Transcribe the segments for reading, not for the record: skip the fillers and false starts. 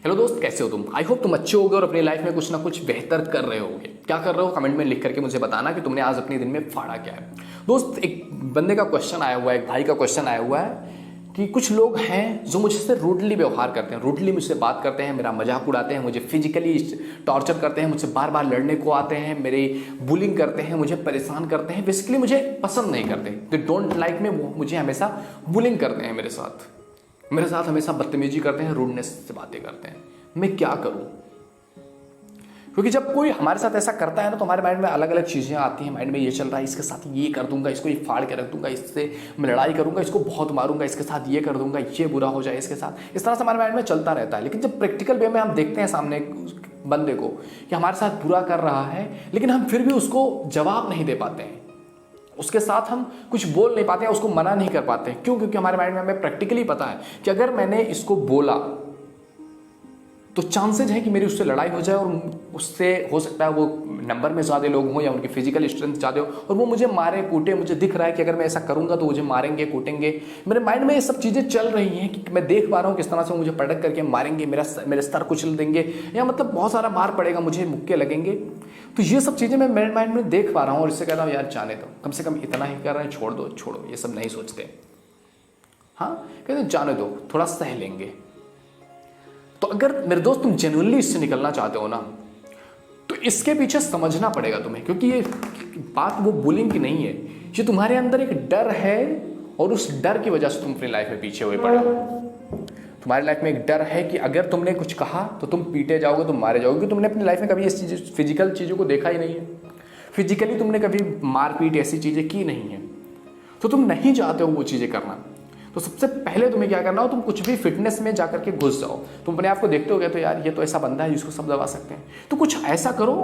Hello दोस्त, कैसे हो तुम? आई होप तुम अच्छे होगे और अपनी लाइफ में कुछ ना कुछ बेहतर कर रहे होगे। क्या कर रहे हो कमेंट में लिख करके मुझे बताना कि तुमने आज अपने दिन में फाड़ा क्या है। दोस्त, एक बंदे का क्वेश्चन आया हुआ है, एक भाई का क्वेश्चन आया हुआ है कि कुछ लोग हैं जो मुझसे रूडली व्यवहार करते हैं, रूडली मुझसे बात करते हैं, मेरा मजाक उड़ाते हैं, मुझे फिजिकली टॉर्चर करते हैं, मुझसे बार बार लड़ने को आते हैं, मेरी बुलिंग करते हैं, मुझे परेशान करते हैं, बेसिकली मुझे पसंद नहीं करते। दे डोंट लाइक मी, वो मुझे हमेशा बुलिंग करते हैं, मेरे साथ हमेशा बदतमीजी करते हैं, रूडनेस से बातें करते हैं। मैं क्या करूं? क्योंकि जब कोई हमारे साथ ऐसा करता है ना तो हमारे माइंड में अलग अलग चीज़ें आती हैं। माइंड में ये चल रहा है, इसके साथ ये कर दूंगा, इसको ये फाड़ के रख दूंगा, इससे मैं लड़ाई करूंगा, इसको बहुत मारूंगा, इसके साथ ये कर दूंगा, ये बुरा हो जाए इसके साथ। इस तरह से हमारे माइंड में चलता रहता है। लेकिन जब प्रैक्टिकल वे में हम देखते हैं सामने बंदे को कि हमारे साथ बुरा कर रहा है, लेकिन हम फिर भी उसको जवाब नहीं दे पाते हैं, उसके साथ हम कुछ बोल नहीं पाते हैं, उसको मना नहीं कर पाते हैं। क्यों? क्योंकि हमारे माइंड में हमें प्रैक्टिकली पता है कि अगर मैंने इसको बोला तो चांसेज है कि मेरी उससे लड़ाई हो जाए और उससे हो सकता है वो नंबर में ज़्यादा लोग हों या उनकी फिजिकल स्ट्रेंथ ज़्यादा हो और वो मुझे मारे कूटे। मुझे दिख रहा है कि अगर मैं ऐसा करूंगा तो मुझे मारेंगे कूटेंगे। मेरे माइंड में ये सब चीज़ें चल रही हैं कि मैं देख पा रहा हूँ किस तरह से मुझे पटक करके मारेंगे, मेरे सर कुचल देंगे या मतलब बहुत सारा मार पड़ेगा, मुझे मुक्के लगेंगे। तो ये सब चीज़ें मैं मेरे माइंड में देख पा रहा हूँ और इससे कहता हूँ यार जाने दो, कम से कम इतना ही कर रहे हैं, छोड़ो, ये सब नहीं सोचते। हाँ, कहते जाने दो, थोड़ा सह लेंगे। तो अगर मेरे दोस्त तुम जेन्युइनली इससे निकलना चाहते हो ना तो इसके पीछे समझना पड़ेगा तुम्हें, क्योंकि ये बात वो बुलिंग की नहीं है, ये तुम्हारे अंदर एक डर है और उस डर की वजह से तुम अपनी लाइफ में पीछे हुए पड़े हो। तुम्हारी लाइफ में एक डर है कि अगर तुमने कुछ कहा तो तुम पीटे जाओगे, तुम मारे जाओगे। तुमने अपनी लाइफ में कभी इस चीज़ फिजिकल चीज़ों को देखा ही नहीं है, फिजिकली तुमने कभी मारपीट ऐसी चीज़ें की नहीं है, तो तुम नहीं चाहते हो वो चीज़ें करना। तो सबसे पहले तुम्हें क्या करना हो, तुम कुछ भी फिटनेस में जाकर के घुस जाओ। तुम अपने आप को देखते हो गए तो यार ये तो ऐसा बंदा है जिसको सब दबा सकते हैं, तो कुछ ऐसा करो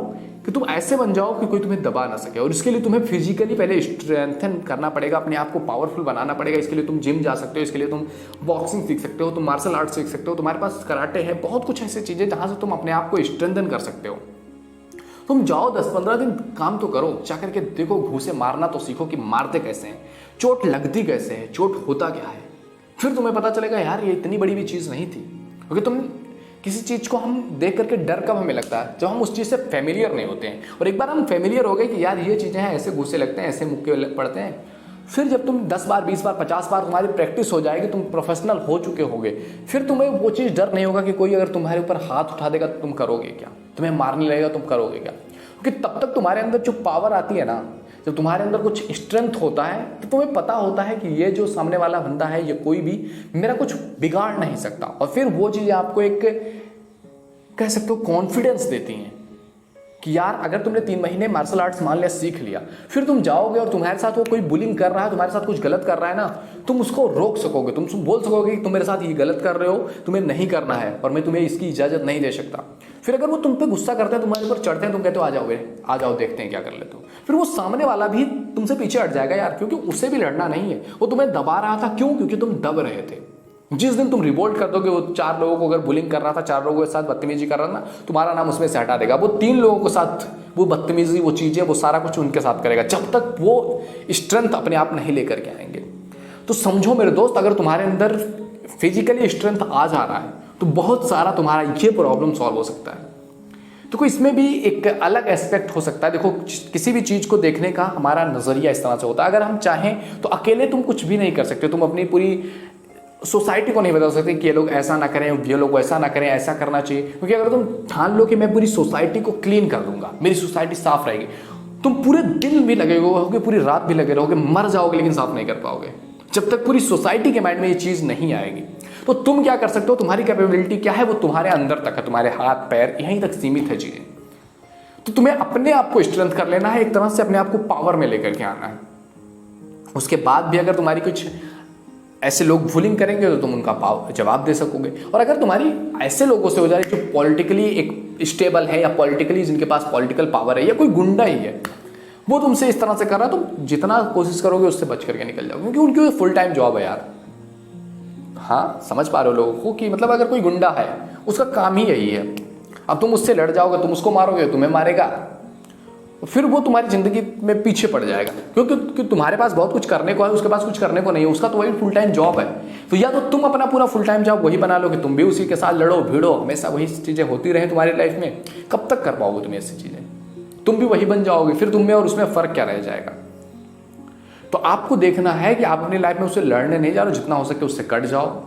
कि तुम ऐसे बन जाओ कि कोई तुम्हें दबा ना सके। और इसके लिए तुम्हें फिजिकली पहले स्ट्रेंथन करना पड़ेगा, अपने आप को पावरफुल बनाना पड़ेगा। इसके लिए तुम जिम जा सकते हो, इसके लिए तुम बॉक्सिंग सीख सकते हो, तुम मार्शल आर्ट सीख सकते हो, तुम्हारे पास कराटे है, बहुत कुछ ऐसी चीज़ें जहाँ से तुम अपने आप को स्ट्रेंथन कर सकते हो। तुम जाओ 10-15 दिन काम तो करो, जाकर के देखो, घूसे मारना तो सीखो कि मारते कैसे हैं, चोट लगती कैसे है, चोट होता क्या है। फिर तुम्हें पता चलेगा यार ये इतनी बड़ी भी चीज़ नहीं थी। क्योंकि तुम किसी चीज़ को हम देख करके डर कब हमें लगता है, जब हम उस चीज़ से फेमिलियर नहीं होते हैं। और एक बार हम फेमिलियर हो गए कि यार ये चीज़ें हैं, ऐसे घूसे लगते हैं, ऐसे मुक्के पड़ते हैं, फिर जब तुम 10 बार 20 बार 50 बार तुम्हारी प्रैक्टिस हो जाएगी, तुम प्रोफेशनल हो चुके होगे, फिर तुम्हें वो चीज़ डर नहीं होगा कि कोई अगर तुम्हारे ऊपर हाथ उठा देगा तो तुम करोगे क्या, तुम्हें मारने लगेगा तुम करोगे क्या। क्योंकि तब तक तुम्हारे अंदर जो पावर आती है ना, जब तुम्हारे अंदर कुछ स्ट्रेंथ होता है तो तुम्हें पता होता है कि ये जो सामने वाला बंदा है, ये कोई भी मेरा कुछ बिगाड़ नहीं सकता। और फिर वो चीज़ें आपको एक कह सकते हो कॉन्फिडेंस देती हैं कि यार अगर तुमने 3 महीने मार्शल आर्ट्स मान लिया, सीख लिया, फिर तुम जाओगे और तुम्हारे साथ वो कोई बुलिंग कर रहा है, तुम्हारे साथ कुछ गलत कर रहा है ना, तुम उसको रोक सकोगे, तुम बोल सकोगे कि तुम मेरे साथ ये गलत कर रहे हो, तुम्हें नहीं करना है और मैं तुम्हें इसकी इजाज़त नहीं दे सकता। फिर अगर वो तुम पे गुस्सा करते हैं, तुम्हारे ऊपर चढ़ते हैं, तुम कहते हो आ जाओ देखते हैं क्या कर लेते हो, फिर वो सामने वाला भी तुमसे पीछे हट जाएगा यार, क्योंकि उसे भी लड़ना नहीं है, वो तुम्हें दबा रहा था। क्यों? क्योंकि तुम दब रहे थे। जिस दिन तुम रिवोल्ट कर दोगे, वो 4 लोगों को अगर बुलिंग कर रहा था, 4 लोगों के साथ बदतमीजी कर रहा था ना, तुम्हारा नाम उसमें से हटा देगा। वो 3 लोगों के साथ वो बदतमीजी, वो चीज़ें, वो सारा कुछ उनके साथ करेगा, जब तक वो स्ट्रेंथ अपने आप नहीं लेकर के आएंगे। तो समझो मेरे दोस्त, अगर तुम्हारे अंदर फिजिकली स्ट्रेंथ आ जा रहा है तो बहुत सारा तुम्हारा ये प्रॉब्लम सॉल्व हो सकता है। देखो, इसमें भी एक अलग एस्पेक्ट हो सकता है। देखो, किसी भी चीज़ को देखने का हमारा नज़रिया इस तरह से होता है। अगर हम चाहें तो अकेले तुम कुछ भी नहीं कर सकते, तुम अपनी पूरी सोसाइटी को नहीं बता सकते कि ये लोग ऐसा ना करें, ये लोग ऐसा ना करें, ऐसा करना चाहिए। क्योंकि अगर तुम ठान लो कि मैं पूरी सोसाइटी को क्लीन कर दूंगा, मेरी सोसाइटी साफ रहेगी, तुम पूरे दिन भी लगे रहोगे, पूरी रात भी लगे रहोगे, मर जाओगे लेकिन साफ नहीं कर पाओगे, जब तक पूरी सोसाइटी के माइंड में ये चीज़ नहीं आएगी। तो तुम क्या कर सकते हो, तुम्हारी कैपेबिलिटी क्या है, वो तुम्हारे अंदर तक है, तुम्हारे हाथ पैर यहीं तक सीमित है चीज़ें। तो तुम्हें अपने आप को स्ट्रेंथ कर लेना है, एक तरह से अपने आप को पावर में लेकर के आना है। उसके बाद भी अगर तुम्हारी कुछ ऐसे लोग बुलिंग करेंगे तो तुम उनका जवाब दे सकोगे। और अगर तुम्हारी ऐसे लोगों से हो जा रही जो पॉलिटिकली एक स्टेबल है या पॉलिटिकली जिनके पास पॉलिटिकल पावर है या कोई गुंडा ही है, वो तुमसे इस तरह से कर रहा है, तो जितना कोशिश करोगे उससे बच करके निकल जाओगे, क्योंकि उनकी फुल टाइम जॉब है यार। हाँ, समझ पा रहे हो लोगों को कि मतलब अगर कोई गुंडा है उसका काम ही यही है। अब तुम उससे लड़ जाओगे, तुम उसको मारोगे, तुम्हें मारेगा, फिर वो तुम्हारी जिंदगी में पीछे पड़ जाएगा, क्योंकि तुम्हारे पास बहुत कुछ करने को है, उसके पास कुछ करने को नहीं है, उसका तो वही फुल टाइम जॉब है। तो या तो तुम अपना पूरा फुल टाइम जॉब वही बना लो कि तुम भी उसी के साथ लड़ो भिड़ो, हमेशा वही चीज़ें होती रहे तुम्हारी लाइफ में, कब तक कर पाओगे तुम ऐसी चीज़ें? तुम भी वही बन जाओगे, फिर तुम में और उसमें फ़र्क क्या रह जाएगा? तो आपको देखना है कि आप अपनी लाइफ में उससे लड़ने नहीं जा रहे हो, जितना हो सके उससे कट जाओ।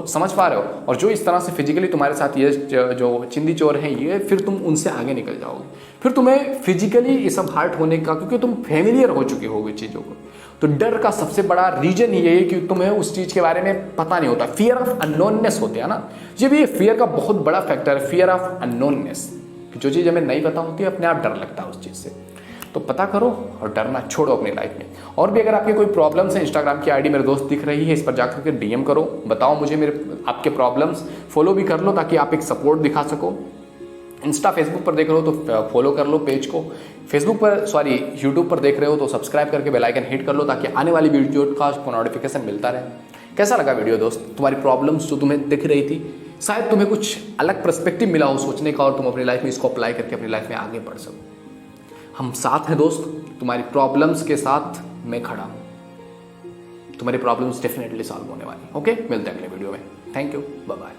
समझ पा रहे हो? और जो इस तरह से फिजिकली तुम्हारे साथ ये जो चिंदी चोर हैं ये, फिर तुम उनसे आगे निकल जाओगे। फिर तुम्हें फिजिकली ये सब हर्ट होने का, क्योंकि तुम फेमिलियर हो चुके होगे चीज़ों को। तो डर का सबसे बड़ा रीजन ये है कि तुम्हें उस चीज़ के बारे में पता नहीं होता। फियर ऑफ अननोननेस होते हैं ना, ये भी फियर का बहुत बड़ा फैक्टर है, फियर ऑफ अननोननेस। जो चीज़ हमें नहीं पता होती है अपने आप डर लगता है उस चीज़ से। तो पता करो और डरना छोड़ो अपनी लाइफ में। और भी अगर आपके कोई प्रॉब्लम्स हैं, इंस्टाग्राम की आईडी मेरे दोस्त दिख रही है, इस पर जाकर के डीएम करो, बताओ मुझे मेरे आपके प्रॉब्लम्स, फॉलो भी कर लो ताकि आप एक सपोर्ट दिखा सको। इंस्टा फेसबुक पर देख रहे हो तो फॉलो कर लो पेज को, फेसबुक पर यूट्यूब पर देख रहे हो तो सब्सक्राइब करके बेल आइकन हिट कर लो ताकि आने वाली वीडियो का आपको नोटिफिकेशन मिलता रहे। कैसा लगा वीडियो दोस्त? तुम्हारी प्रॉब्लम्स जो तुम्हें दिख रही थी, शायद तुम्हें कुछ अलग पर्सपेक्टिव मिला हो सोचने का और तुम अपनी लाइफ में इसको अप्लाई करके अपनी लाइफ में आगे बढ़ सको। हम साथ हैं दोस्त, तुम्हारी प्रॉब्लम्स के साथ मैं खड़ा हूं। तुम्हारी प्रॉब्लम्स डेफिनेटली सॉल्व होने वाली। ओके, मिलते हैं अगले वीडियो में। Thank you, bye bye.